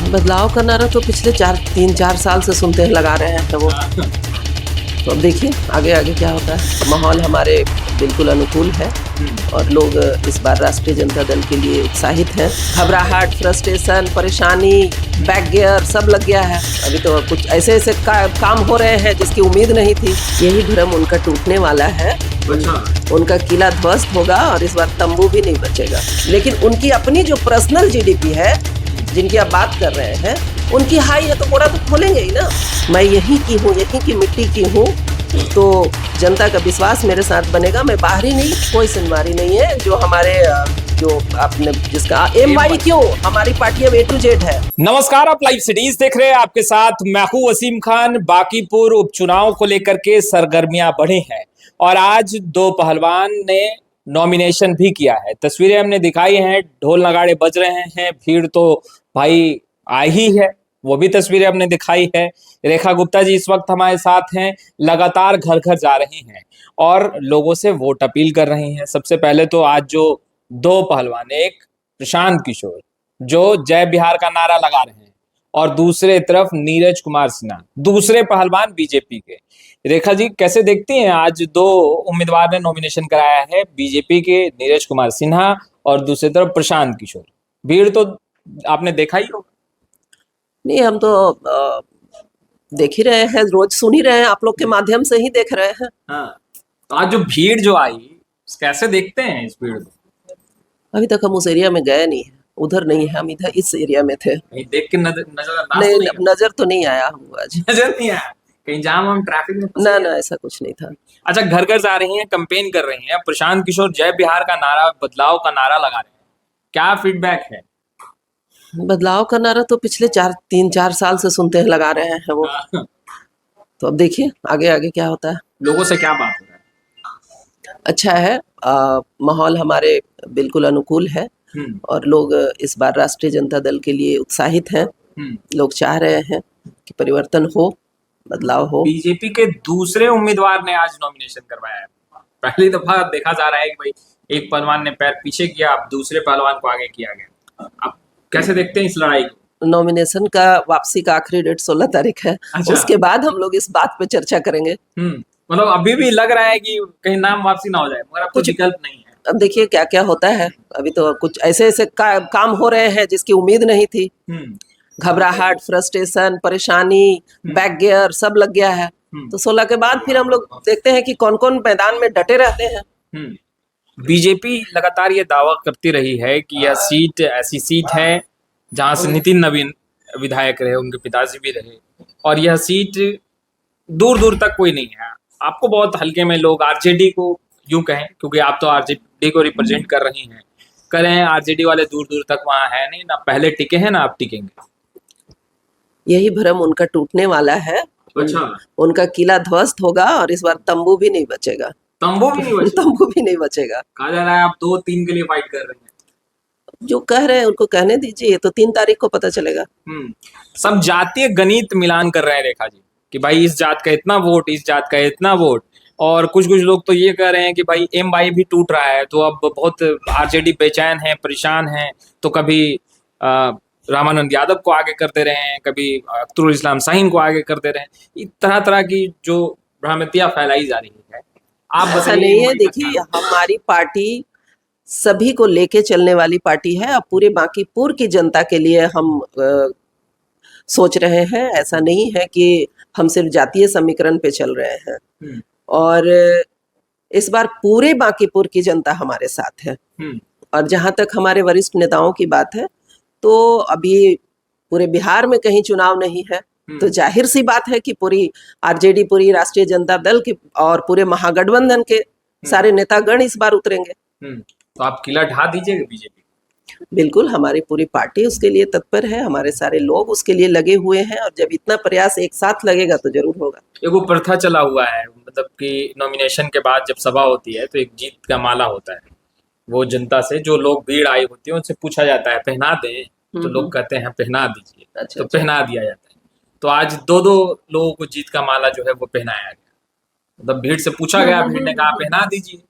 बदलाव का नारा तो पिछले 3-4 साल से सुनते हैं, लगा रहे हैं वो। तो अब देखिए आगे आगे क्या होता है। माहौल हमारे बिल्कुल अनुकूल है और लोग इस बार राष्ट्रीय जनता दल के लिए उत्साहित हैं। घबराहट, फ्रस्ट्रेशन, परेशानी, बैक गियर सब लग गया है। अभी तो कुछ ऐसे ऐसे काम हो रहे हैं जिसकी उम्मीद नहीं थी। यही भ्रम उनका टूटने वाला है। उनका किला ध्वस्त होगा और इस बार तंबू भी नहीं बचेगा। लेकिन उनकी अपनी जो पर्सनल जीडीपी है जिनकी आप बात कर रहे हैं, उनकी हाई है तो बोरा तो खोलेंगे ही ना। मैं यहीं की हूँ, यहीं की मिट्टी की हूँ, तो जनता का विश्वास मेरे साथ बनेगा। मैं बाहरी नहीं, कोई सिनवारी नहीं है। जो हमारे जो आपने जिसका एमवाई क्यों, हमारी पार्टी अब A to Z है। नमस्कार, आप लाइव सिटीज देख रहे हैं। आपके साथ मैं हूं वसीम खान। बांकीपुर उपचुनाव को लेकर के सरगर्मियां बढ़ी हैं और आज दो पहलवान ने नॉमिनेशन भी किया है। तस्वीरें हमने दिखाई हैं, ढोल नगाड़े बज रहे हैं, भीड़ तो भाई आई ही है, वो भी तस्वीरें हमने दिखाई है। रेखा गुप्ता जी इस वक्त हमारे साथ हैं, लगातार घर घर जा रही हैं और लोगों से वोट अपील कर रही हैं। सबसे पहले तो आज जो दो पहलवान, एक प्रशांत किशोर जो जय बिहार का नारा लगा रहे हैं और दूसरे तरफ नीरज कुमार सिन्हा, दूसरे पहलवान बीजेपी के। रेखा जी कैसे देखती हैं, आज दो उम्मीदवार ने नॉमिनेशन कराया है, बीजेपी के नीरज कुमार सिन्हा और दूसरी तरफ प्रशांत किशोर। भीड़ तो आपने देखा ही होगा। नहीं, हम तो देख ही रहे हैं, रोज सुन ही रहे हैं, आप लोग के माध्यम से ही देख रहे हैं। हाँ, तो आज जो भीड़ जो आई, कैसे देखते हैं इस भीड़ को? अभी तक हम उस एरिया में गए नहीं है, उधर नहीं है, हम इधर इस एरिया में थे। नहीं, देख के नजर नहीं, नजर तो नहीं आया हमको आज। नजर नहीं आया, कहीं जाम हम ट्रैफिक में फंसे ना हैं? ना, ऐसा कुछ नहीं था। अच्छा, घर घर जा रही हैं, कैंपेन कर रही हैं, प्रशांत किशोर जय बिहार का नारा, बदलाव का नारा लगा रहे हैं, क्या फीडबैक है? बदलाव का नारा तो पिछले 3-4 साल से सुनते हैं, लगा रहे हैं वो। तो अब देखिए आगे आगे क्या होता है। लोगों से क्या बात हो रहा है? अच्छा है, माहौल हमारे बिल्कुल अनुकूल है और लोग इस बार राष्ट्रीय जनता दल के लिए उत्साहित हैं। लोग चाह रहे हैं कि परिवर्तन हो, बदलाव हो। बीजेपी के दूसरे उम्मीदवार ने आज नॉमिनेशन करवाया है। पहली दफा देखा जा रहा है कि भाई एक पहलवान ने पैर पीछे किया, अब दूसरे पहलवान को आगे किया गया। अब कैसे देखते हैं इस लड़ाई को? नॉमिनेशन का वापसी का आखिरी डेट 16 तारीख है। अच्छा। उसके बाद हम लोग इस बात पे चर्चा करेंगे। मतलब अभी भी लग रहा है कि कहीं नाम वापसी ना हो जाए, मगर अब कुछ विकल्प नहीं है। अब देखिए क्या क्या होता है। अभी तो कुछ ऐसे ऐसे काम हो रहे हैं जिसकी उम्मीद नहीं थी। घबराहट, फ्रस्ट्रेशन, परेशानी, बैक गियर सब लग गया है। तो 16 के बाद फिर हम लोग देखते हैं कि कौन कौन मैदान में डटे रहते हैं। बीजेपी लगातार ये दावा करती रही है कि यह सीट ऐसी सीट है जहां से नितिन नवीन विधायक रहे, उनके पिताजी भी रहे, और यह सीट दूर दूर तक कोई नहीं है। आपको बहुत हल्के में लोग आरजेडी को यूं कहें, क्योंकि आप तो आरजेडी को रिप्रेजेंट कर रही हैं, करें आरजेडी वाले दूर दूर तक वहां है नहीं, ना पहले टिके हैं ना आप टिकेंगे। यही भ्रम उनका टूटने वाला है। अच्छा। उनका किला ध्वस्त होगा और इस बार तंबू भी नहीं बचेगा। तंबू भी नहीं बचेगा? तंबू भी नहीं बचेगा। कहा जा रहा है आप 2-3 के लिए फाइट कर रहे हैं। जो कह रहे हैं उनको कहने दीजिए, तो 3 तारीख को पता चलेगा। सब जातीय गणित मिलान कर रहे हैं रेखा जी, कि भाई इस जात का इतना वोट, इस जात का इतना वोट, और कुछ कुछ लोग तो ये कह रहे हैं कि भाई एमवाई भी टूट रहा है, तो अब बहुत आरजेडी बेचैन है, परेशान है, तो कभी रामानंद यादव को आगे कर दे रहे हैं, कभी अख्तरुल इस्लाम शाहीन को आगे कर दे रहे हैं। तरह तरह की जो भ्रांतियां फैलाई जा रही है। आप ऐसा नहीं है। देखिए, हमारी पार्टी सभी को लेके चलने वाली पार्टी है। अब पूरे बांकीपुर की जनता के लिए हम सोच रहे हैं। ऐसा नहीं है कि हम सिर्फ जातीय समीकरण पे चल रहे हैं। और इस बार पूरे बांकीपुर की जनता हमारे साथ है। और जहां तक हमारे वरिष्ठ नेताओं की बात है, तो अभी पूरे बिहार में कहीं चुनाव नहीं है, तो जाहिर सी बात है कि पूरी आरजेडी, पूरी राष्ट्रीय जनता दल की और पूरे महागठबंधन के सारे नेतागण इस बार उतरेंगे। तो आप किला ढा दीजिएगा बीजेपी? बिल्कुल, हमारी पूरी पार्टी उसके लिए तत्पर है, हमारे सारे लोग उसके लिए लगे हुए हैं, और जब इतना प्रयास एक साथ लगेगा तो जरूर होगा। एगो प्रथा चला हुआ है, मतलब कि नॉमिनेशन के बाद जब सभा होती है तो एक जीत का माला होता है। वो जनता से जो लोग भीड़ आई होती है उनसे पूछा जाता है पहना दें, तो लोग कहते हैं पहना दीजिए। अच्छा, तो पहना दिया जाता है। तो आज दो लोगों को जीत का माला जो है वो पहनाया गया। मतलब भीड़ से पूछा गया, भीड़ ने कहा पहना दीजिए।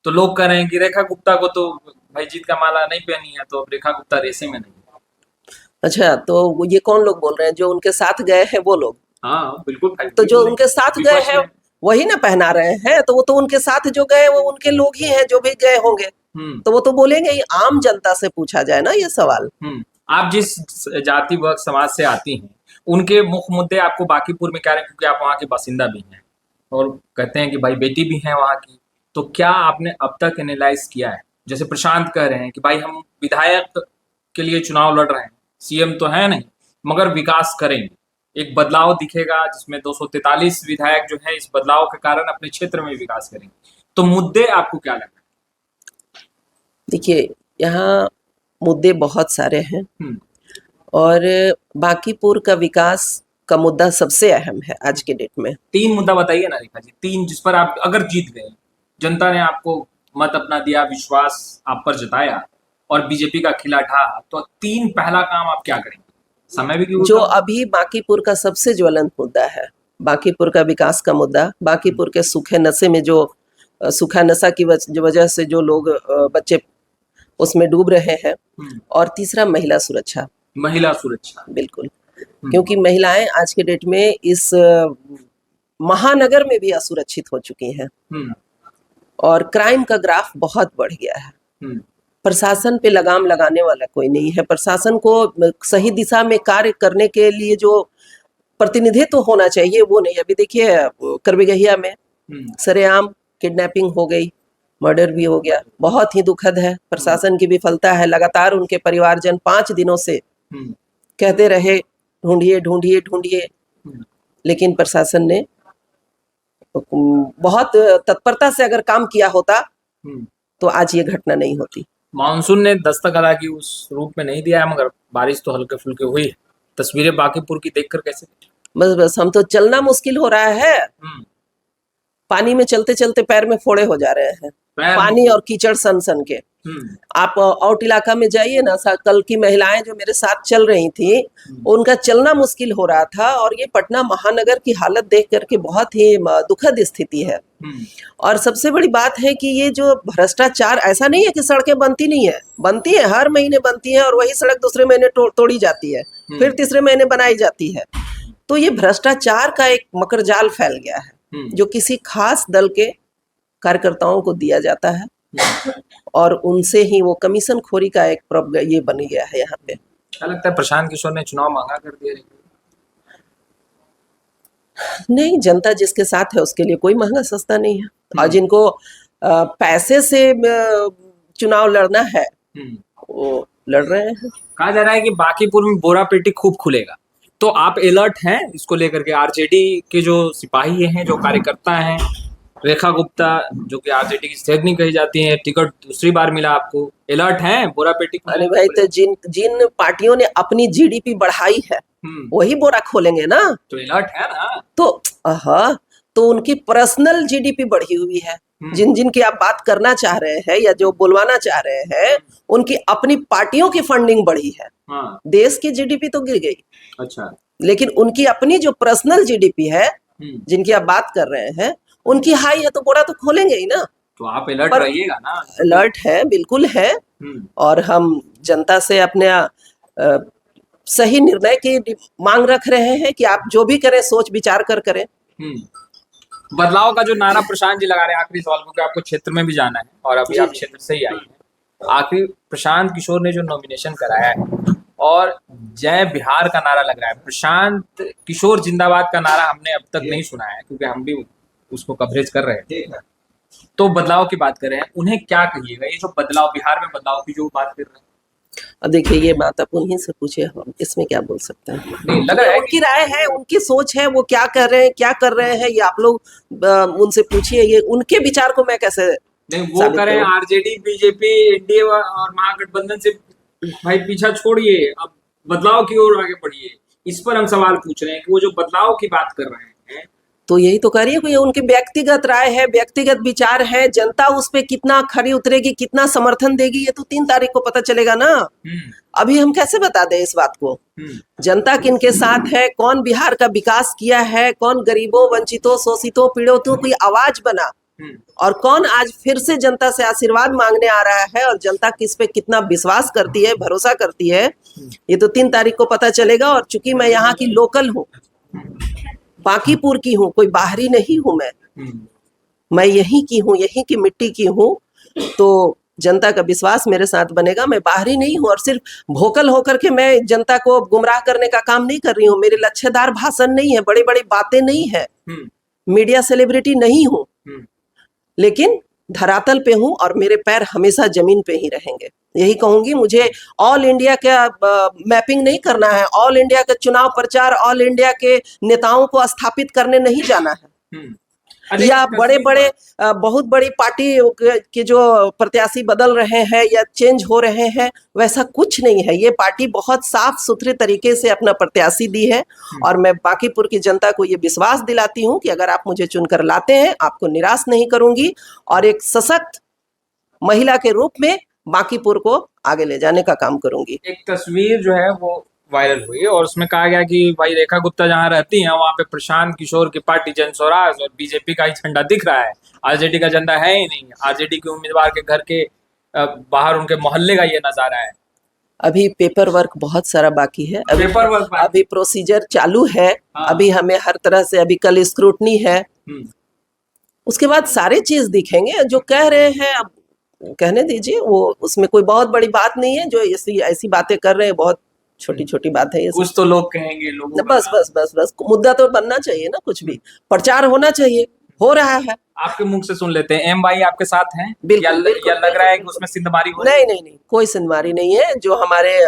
तो लोग कह रहे हैं कि रेखा गुप्ता को तो भाई जीत का माला नहीं पहनी है, तो अब रेखा गुप्ता रेसे में नहीं। अच्छा, तो ये कौन लोग बोल रहे हैं? जो उनके साथ गए हैं वो लोग? हाँ बिल्कुल भाई, तो जो बिल्कुल उनके साथ गए विपक्ष हैं में। वही ना पहना रहे हैं, तो वो तो उनके साथ जो गए वो उनके लोग ही हैं जो भी गए होंगे, तो वो तो बोलेंगे ही। आम जनता से पूछा जाए ना ये सवाल। आप जिस जाति व समाज से आती हैं, उनके मुख्य मुद्दे आपको बांकीपुर में क्या रहे, क्योंकि आप वहाँ के बासिंदा भी हैं और कहते हैं कि भाई बेटी भी है वहाँ की, तो क्या आपने अब तक एनालाइज किया है? जैसे प्रशांत कह रहे हैं कि भाई हम विधायक के लिए चुनाव लड़ रहे हैं, सीएम तो है नहीं, मगर विकास करेंगे, एक बदलाव दिखेगा जिसमें 243 विधायक जो है इस बदलाव के कारण अपने क्षेत्र में विकास करेंगे, तो मुद्दे आपको क्या लग रहे देखिए, यहाँ मुद्दे बहुत सारे हैं हैं? और बांकीपुर का विकास का मुद्दा सबसे अहम है आज के डेट में। 3 मुद्दा बताइए ना रेखा जी, 3 जिस पर आप अगर जीत गए, जनता ने आपको मत अपना दिया, विश्वास आप पर जताया और बीजेपी का खिला ढा, तो 3 पहला काम आप क्या करेंगे? समय भी क्यों जो अभी बांकीपुर का सबसे ज्वलंत मुद्दा है, बांकीपुर का विकास का मुद्दा, बांकीपुर के सूखे नशे में जो सूखा नशा की वजह से जो लोग बच्चे उसमें डूब रहे हैं, और तीसरा महिला सुरक्षा। महिला सुरक्षा, बिल्कुल, क्योंकि महिलाएं आज के डेट में इस महानगर में भी असुरक्षित हो चुकी हैं और क्राइम का ग्राफ बहुत बढ़ गया है। प्रशासन पे लगाम लगाने वाला कोई नहीं है। प्रशासन को सही दिशा में कार्य करने के लिए जो प्रतिनिधित्व तो होना चाहिए वो नहीं। अभी देखिए करबेगहिया में सरेआम किडनैपिंग हो गई, मर्डर भी हो गया, बहुत ही दुखद है। प्रशासन की विफलता है। लगातार उनके परिवारजन 5 दिनों से कहते रहे ढूंढिए ढूंढिए ढूंढिए, लेकिन प्रशासन ने बहुत तत्परता से अगर काम किया होता तो आज ये घटना नहीं होती। मानसून ने दस्तक अदा की उस रूप में नहीं दिया है, मगर बारिश तो हल्के फुल्के हुई है। तस्वीरें बांकीपुर की देखकर कैसे? बस हम तो चलना मुश्किल हो रहा है। पानी में चलते चलते पैर में फोड़े हो जा रहे हैं, पानी और कीचड़ सन सन के। आप आउट इलाका में जाइए ना, कल की महिलाएं जो मेरे साथ चल रही थी उनका चलना मुश्किल हो रहा था। और ये पटना महानगर की हालत देख करके बहुत ही दुखद स्थिति है। और सबसे बड़ी बात है कि ये जो भ्रष्टाचार, ऐसा नहीं है कि सड़कें बनती नहीं है, बनती है, हर महीने बनती है और वही सड़क दूसरे महीने तोड़ी जाती है, फिर तीसरे महीने बनाई जाती है। तो ये भ्रष्टाचार का एक मकरजाल फैल गया है जो किसी खास दल के कार्यकर्ताओं को दिया जाता है और उनसे ही वो कमीशन खोरी का एक ये बन गया है यहाँ पे। क्या लगता है प्रशांत किशोर ने चुनाव महंगा कर दिया? नहीं, जनता जिसके साथ है उसके लिए कोई महंगा सस्ता नहीं है। और जिनको पैसे से चुनाव लड़ना है वो लड़ रहे हैं। कहा जा रहा है कि बांकीपुर में बोरा पेटी खूब खुलेगा, तो आप अलर्ट हैं इसको लेकर के? आरजेडी के जो सिपाही हैं, जो कार्यकर्ता हैं, रेखा गुप्ता जो कि आरजेडी की सहयोगी कही जाती हैं, टिकट दूसरी बार मिला आपको, अलर्ट हैं बोरा पेटी? अरे भाई, तो जिन पार्टियों ने अपनी जीडीपी बढ़ाई है वही बोरा खोलेंगे ना, तो अलर्ट है ना। तो उनकी पर्सनल जीडीपी बढ़ी हुई है। जिनकी आप बात करना चाह रहे हैं या जो बुलवाना चाह रहे हैं, उनकी अपनी पार्टियों की फंडिंग बढ़ी है। देश की जीडीपी तो गिर गई, अच्छा, लेकिन उनकी अपनी जो पर्सनल जीडीपी है जिनकी आप बात कर रहे हैं उनकी हाई है, तो बोरा तो खोलेंगे ही ना। तो आप अलर्ट रहिएगा ना। अलर्ट है, बिल्कुल है। और हम जनता से अपने सही निर्णय की मांग रख रहे हैं कि आप जो भी करें सोच विचार कर करें। बदलाव का जो नारा प्रशांत जी लगा रहे हैं, आखिरी सवाल, क्योंकि आपको क्षेत्र में भी जाना है और अभी आप क्षेत्र से ही आई हैं, आखिर प्रशांत किशोर ने जो नॉमिनेशन कराया है और जय बिहार का नारा लग रहा है, प्रशांत किशोर जिंदाबाद का नारा हमने अब तक नहीं सुना है, क्योंकि हम भी उसको कवरेज कर रहे थे। तो बदलाव की बात कर रहे हैं, उन्हें क्या कहिएगा? ये जो बदलाव, बिहार में बदलाव की जो बात कर रहे हैं, अब देखिए ये बात आप उन्हीं से पूछे, हम इसमें क्या बोल सकते हैं? नहीं, लग रहा है उनकी राय है, उनकी सोच है, वो क्या कर रहे हैं, क्या कर रहे हैं, ये आप लोग उनसे पूछिए। ये उनके विचार को मैं कैसे नहीं, वो करें आरजेडी बीजेपी एनडीए और महागठबंधन से भाई पीछा छोड़िए, अब बदलाव की ओर आगे बढ़िए। इस पर हम सवाल पूछ रहे हैं कि वो जो बदलाव की बात कर रहे हैं, तो यही तो करिए। कोई उनकी व्यक्तिगत राय है, व्यक्तिगत विचार है, जनता उस पे कितना खरी उतरेगी, कितना समर्थन देगी, ये तो 3 तारीख को पता चलेगा ना। अभी हम कैसे बता दें इस बात को? जनता किनके साथ है, कौन बिहार का विकास किया है, कौन गरीबों, वंचितों, शोषितों, पीड़ितों की आवाज बना, और कौन आज फिर से जनता से आशीर्वाद मांगने आ रहा है और जनता किस पे कितना विश्वास करती है, भरोसा करती है, ये तो 3 तारीख को पता चलेगा। और चूंकि मैं यहाँ की लोकल हूँ, बांकीपुर की हूँ, कोई बाहरी नहीं हूँ मैं यहीं की हूँ, यहीं की मिट्टी की हूँ, तो जनता का विश्वास मेरे साथ बनेगा। मैं बाहरी नहीं हूँ और सिर्फ वोकल होकर के मैं जनता को गुमराह करने का काम नहीं कर रही हूँ। मेरे लच्छेदार भाषण नहीं है, बड़ी बड़ी बातें नहीं है, मीडिया सेलिब्रिटी नहीं हूँ, लेकिन धरातल पे हूँ और मेरे पैर हमेशा जमीन पे ही रहेंगे। यही कहूंगी, मुझे ऑल इंडिया का मैपिंग नहीं करना है, ऑल इंडिया का चुनाव प्रचार, ऑल इंडिया के नेताओं को स्थापित करने नहीं जाना है, या बड़े बड़े बहुत बड़ी पार्टी के जो प्रत्याशी बदल रहे हैं या चेंज हो रहे हैं, वैसा कुछ नहीं है। ये पार्टी बहुत साफ सुथरे तरीके से अपना प्रत्याशी दी है और मैं बांकीपुर की जनता को ये विश्वास दिलाती हूँ कि अगर आप मुझे चुनकर लाते हैं, आपको निराश नहीं करूंगी और एक सशक्त महिला के रूप में बांकीपुर को आगे ले जाने का काम करूंगी। एक तस्वीर जो है वो वायरल हुई और उसमें कहा गया कि भाई रेखा गुप्ता जहां रहती हैं वहां पे प्रशांत किशोर की पार्टी जन स्वराज और बीजेपी का ही झंडा दिख रहा है, आरजेडी का झंडा है ही नहीं। आरजेडी के उम्मीदवार के घर के बाहर उनके मोहल्ले का ये नजारा है। अभी पेपर वर्क बहुत सारा बाकी है, अभी प्रोसीजर चालू है। हाँ। अभी हमें हर तरह से, अभी कल स्क्रूटनी है, उसके बाद सारे चीज दिखेंगे। जो कह रहे हैं अब कहने दीजिए, वो उसमें कोई बहुत बड़ी बात नहीं है। जो ऐसी बातें कर रहे हैं, बहुत छोटी छोटी बात है ये। कुछ तो लोग कहेंगे, लोगों बस बस बस बस मुद्दा तो बनना चाहिए ना, कुछ भी प्रचार होना चाहिए, हो रहा है। आपके मुख से सुन लेते हैं, एम भाई आपके साथ हैं? बिल्कुल, या लग रहा है कि उसमें सिंधमारी हो रही है? नहीं, कोई सिंधमारी नहीं है। जो हमारे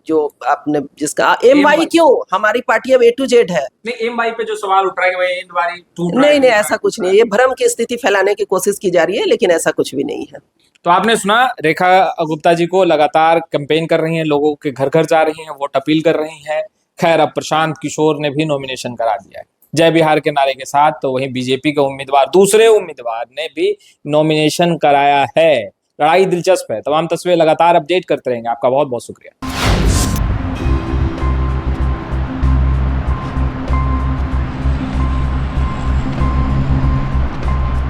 जो आपने जिसका एम वाई, क्यों हमारी पार्टी अब A to Z है। नहीं, एम भाई पे जो सवाल उठ रहा है कि भाई सिंधमारी टूट रहा है, नहीं, ऐसा कुछ नहीं है। ये भ्रम की स्थिति फैलाने की कोशिश की जा रही है, लेकिन ऐसा कुछ भी नहीं है। तो आपने सुना, रेखा गुप्ता जी को लगातार कैंपेन कर रही हैं, लोगों के घर घर जा रही हैं, वोट अपील कर रही हैं। खैर, अब प्रशांत किशोर ने भी नॉमिनेशन करा दिया है जय बिहार के नारे के साथ। तो वहीं बीजेपी के उम्मीदवार, दूसरे उम्मीदवार ने भी नॉमिनेशन कराया है। लड़ाई दिलचस्प है। तमाम तस्वीरें लगातार अपडेट करते रहेंगे। आपका बहुत बहुत शुक्रिया।